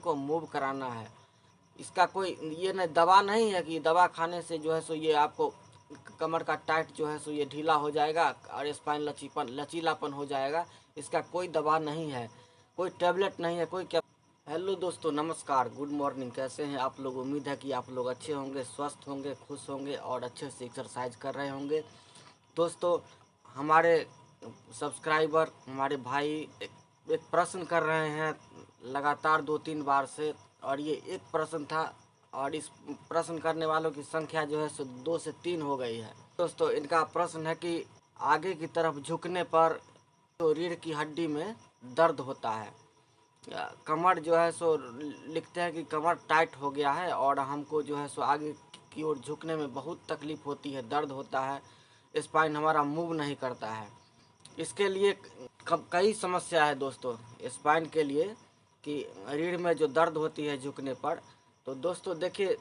को मूव कराना है। इसका कोई ये नहीं दवा नहीं है कि दवा खाने से जो है सो ये आपको कमर का टाइट जो है सो ये ढीला हो जाएगा और स्पाइन लचीलापन हो जाएगा। इसका कोई दवा नहीं है, कोई टैबलेट नहीं है, कोई क्या। हेलो दोस्तों, नमस्कार, गुड मॉर्निंग। कैसे हैं आप लोग? उम्मीद है कि आप लोग अच्छे होंगे, स्वस्थ होंगे, खुश होंगे और अच्छे से एक्सरसाइज कर रहे होंगे। दोस्तों, हमारे सब्सक्राइबर, हमारे भाई एक प्रश्न कर रहे हैं लगातार 2-3 बार से, और ये एक प्रश्न था और इस प्रश्न करने वालों की संख्या जो है सो 2 से 3 हो गई है। दोस्तों, इनका प्रश्न है कि आगे की तरफ झुकने पर तो रीढ़ की हड्डी में दर्द होता है, कमर जो है सो लिखते हैं कि कमर टाइट हो गया है और हमको जो है सो आगे की ओर झुकने में बहुत तकलीफ होती है, दर्द होता है, स्पाइन हमारा मूव नहीं करता है। इसके लिए कई समस्या है दोस्तों स्पाइन के लिए, कि रीढ़ में जो दर्द होती है झुकने पर। तो दोस्तों देखिए,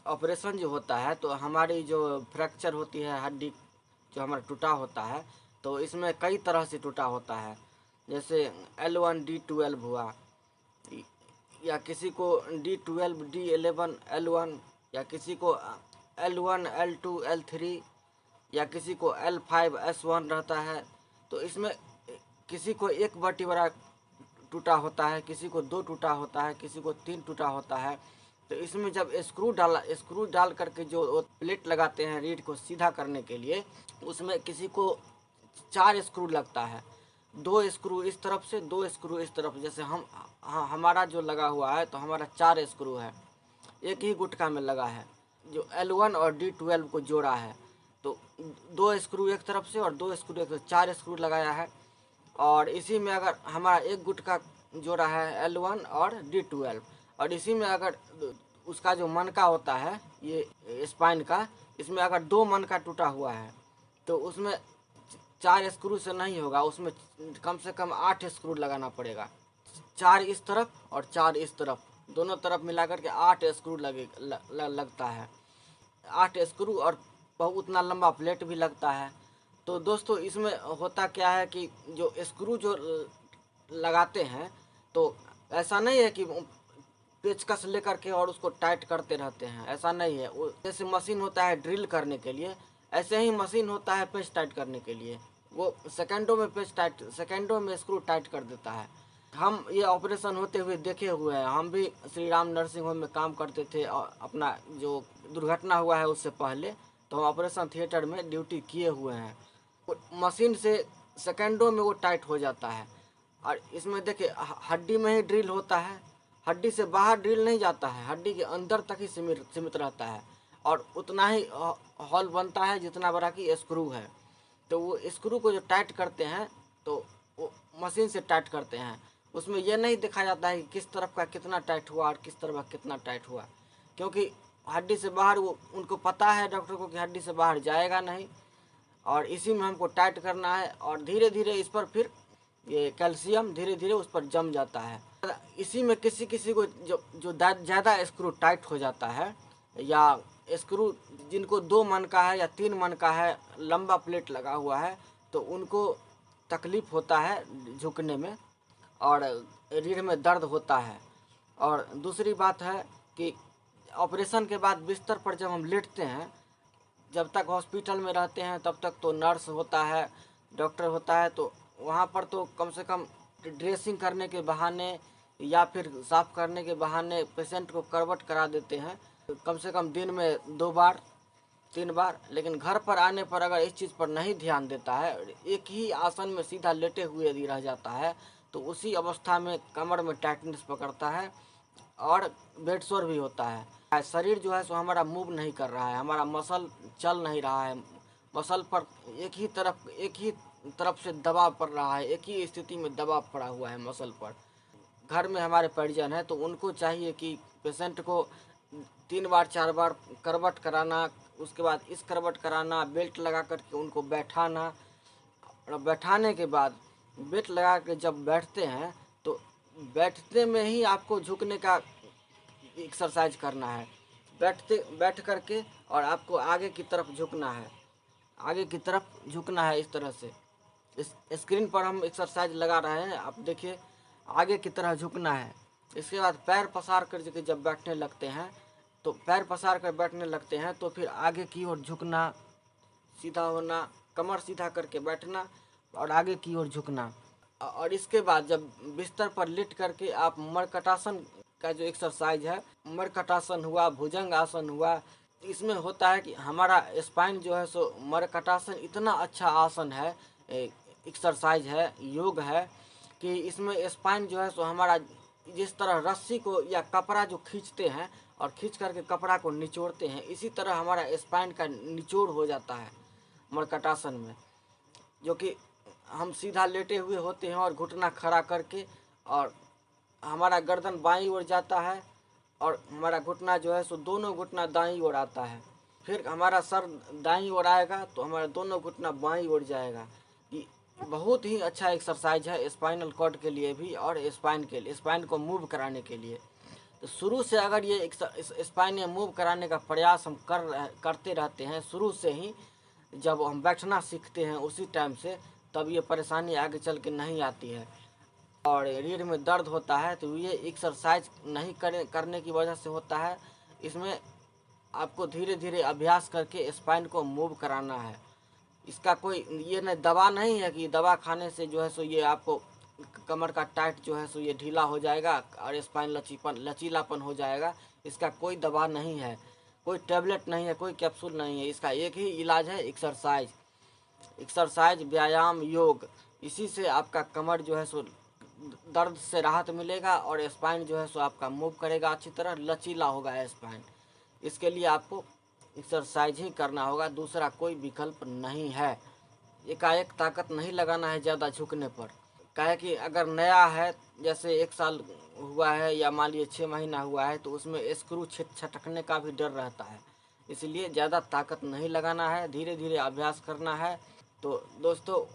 ऑपरेशन जो होता है तो हमारी जो फ्रैक्चर होती है हड्डी, जो हमारा टूटा होता है, तो इसमें कई तरह से टूटा होता है। जैसे L1D12 हुआ, या किसी को D12 D11 L1, या किसी को L1 L2 L3, या किसी को L5 S1 रहता है। तो इसमें किसी को एक वर्टिब्रा टूटा होता है, किसी को 2 टूटा होता है, किसी को 3 टूटा होता है। तो इसमें जब स्क्रू डाल करके जो प्लेट लगाते हैं रीढ़ को सीधा करने के लिए, उसमें किसी को 4 स्क्रू लगता है, 2 स्क्रू इस तरफ से, 2 स्क्रू इस तरफ। जैसे हमारा जो लगा हुआ है तो हमारा 4 स्क्रू है, एक ही गुटका में लगा है, जो L1 और D12 को जोड़ा है। तो 2 स्क्रू एक तरफ से और 2 स्क्रू एक तरफ, 4 स्क्रू लगाया है। और इसी में अगर हमारा एक गुटका जोड़ा है L1 और D12, और इसी में अगर उसका जो मनका होता है ये स्पाइन का, इसमें अगर 2 मनका टूटा हुआ है तो उसमें 4 स्क्रू से नहीं होगा, उसमें कम से कम 8 स्क्रू लगाना पड़ेगा। 4 इस तरफ और 4 इस तरफ, दोनों तरफ मिलाकर के 8 स्क्रू लगता है। 8 स्क्रू और उतना लंबा प्लेट भी लगता है। तो दोस्तों, इसमें होता क्या है कि जो स्क्रू जो लगाते हैं, तो ऐसा नहीं है कि पेचकस लेकर के और उसको टाइट करते रहते हैं, ऐसा नहीं है। वो जैसे मशीन होता है ड्रिल करने के लिए, ऐसे ही मशीन होता है पेच टाइट करने के लिए। वो सेकंडों में सेकंडों में स्क्रू टाइट कर देता है। हम ये ऑपरेशन होते हुए देखे हुए हैं, हम भी श्री राम नर्सिंग होम में काम करते थे, और अपना जो दुर्घटना हुआ है उससे पहले तो हम ऑपरेशन थिएटर में ड्यूटी किए हुए हैं। मशीन से सेकंडों में वो टाइट हो जाता है। और इसमें देखिए, हड्डी में ही ड्रिल होता है, हड्डी से बाहर ड्रिल नहीं जाता है, हड्डी के अंदर तक ही सीमित रहता है, और उतना ही हॉल बनता है जितना बड़ा कि स्क्रू है। तो वो स्क्रू को जो टाइट करते हैं तो वो मशीन से टाइट करते हैं, उसमें यह नहीं देखा जाता है कि किस तरफ का कितना टाइट हुआ और किस तरफ का कितना टाइट हुआ, क्योंकि हड्डी से बाहर वो उनको पता है डॉक्टर को कि हड्डी से बाहर जाएगा नहीं, और इसी में हमको टाइट करना है। और धीरे धीरे इस पर फिर ये कैल्शियम धीरे धीरे उस पर जम जाता है। इसी में किसी किसी को जो ज़्यादा स्क्रू टाइट हो जाता है, या स्क्रू जिनको 2 मन का है या 3 मन का है, लंबा प्लेट लगा हुआ है, तो उनको तकलीफ़ होता है झुकने में और रीढ़ में दर्द होता है। और दूसरी बात है कि ऑपरेशन के बाद बिस्तर पर जब हम लेटते हैं, जब तक हॉस्पिटल में रहते हैं तब तक तो नर्स होता है, डॉक्टर होता है, तो वहाँ पर तो कम से कम ड्रेसिंग करने के बहाने या फिर साफ़ करने के बहाने पेशेंट को करवट करा देते हैं, कम से कम दिन में 2 बार 3 बार। लेकिन घर पर आने पर अगर इस चीज़ पर नहीं ध्यान देता है, एक ही आसन में सीधा लेटे हुए यदि रह जाता है, तो उसी अवस्था में कमर में टाइटनेस पकड़ता है और बेड सोर भी होता है। शरीर जो है सो हमारा मूव नहीं कर रहा है, हमारा मसल चल नहीं रहा है, मसल पर एक ही तरफ से दबाव पड़ रहा है, एक ही स्थिति में दबाव पड़ा हुआ है मसल पर। घर में हमारे परिजन हैं तो उनको चाहिए कि पेशेंट को 3 बार 4 बार करवट कराना, उसके बाद इस करवट कराना, बेल्ट लगा करके उनको बैठाना, और बैठाने के बाद बेल्ट लगा के जब बैठते हैं तो बैठते में ही आपको झुकने का एक्सरसाइज करना है। बैठ करके और आपको आगे की तरफ झुकना है, आगे की तरफ झुकना है इस तरह से। इस स्क्रीन पर हम एक्सरसाइज लगा रहे हैं, आप देखिए, आगे की तरह झुकना है। इसके बाद पैर पसार कर के जब बैठने लगते हैं तो पैर पसार कर बैठने लगते हैं तो फिर आगे की ओर झुकना, सीधा होना, कमर सीधा करके बैठना और आगे की ओर झुकना। और इसके बाद जब बिस्तर पर लेट करके आप मरकटासन का जो एक्सरसाइज है, मरकटासन हुआ, भुजंग आसन हुआ, इसमें होता है कि हमारा स्पाइन जो है सो मरकटासन इतना अच्छा आसन है, एक्सरसाइज है, योग है कि इसमें स्पाइन जो है सो हमारा जिस तरह रस्सी को या कपड़ा जो खींचते हैं और खींच करके कपड़ा को निचोड़ते हैं, इसी तरह हमारा स्पाइन का निचोड़ हो जाता है मरकटासन में, जो कि हम सीधा लेटे हुए होते हैं और घुटना खड़ा करके, और हमारा गर्दन बाईं ओर जाता है और हमारा घुटना जो है सो दोनों घुटना दाईं ओर आता है। फिर हमारा सर दाईं ओर आएगा तो हमारा दोनों घुटना बाईं ओर जाएगा। ये बहुत ही अच्छा एक्सरसाइज है स्पाइनल कॉर्ड के लिए भी और स्पाइन के लिए, स्पाइन को मूव कराने के लिए। तो शुरू से अगर ये स्पाइन मूव कराने का प्रयास हम करते रहते हैं शुरू से ही, जब हम बैठना सीखते हैं उसी टाइम से, तब ये परेशानी आगे चल के नहीं आती है। और रीढ़ में दर्द होता है तो ये एक्सरसाइज नहीं करने की वजह से होता है। इसमें आपको धीरे धीरे अभ्यास करके स्पाइन को मूव कराना है। इसका कोई ये नहीं दवा नहीं है कि दवा खाने से जो है सो ये आपको कमर का टाइट जो है सो ये ढीला हो जाएगा और स्पाइन लचीलापन हो जाएगा। इसका कोई दवा नहीं है, कोई टैबलेट नहीं है, कोई कैप्सूल नहीं है। इसका एक ही इलाज है, एक्सरसाइज, व्यायाम, योग। इसी से आपका कमर जो है सो दर्द से राहत मिलेगा और स्पाइन जो है सो आपका मूव करेगा, अच्छी तरह लचीला होगा स्पाइन। इसके लिए आपको एक्सरसाइज ही करना होगा, दूसरा कोई विकल्प नहीं है। एकाएक ताकत नहीं लगाना है ज़्यादा झुकने पर। काहे कि अगर नया है, जैसे 1 साल हुआ है या मान लीजिए 6 महीना हुआ है, तो उसमें स्क्रू छटकने का भी डर रहता है। इसलिए ज़्यादा ताकत नहीं लगाना है, धीरे धीरे अभ्यास करना है। तो दोस्तों,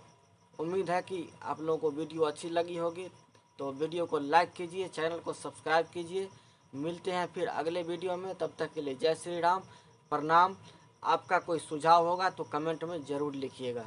उम्मीद है कि आप लोगों को वीडियो अच्छी लगी होगी। तो वीडियो को लाइक कीजिए, चैनल को सब्सक्राइब कीजिए। मिलते हैं फिर अगले वीडियो में, तब तक के लिए जय श्री राम, प्रणाम। आपका कोई सुझाव होगा तो कमेंट में ज़रूर लिखिएगा।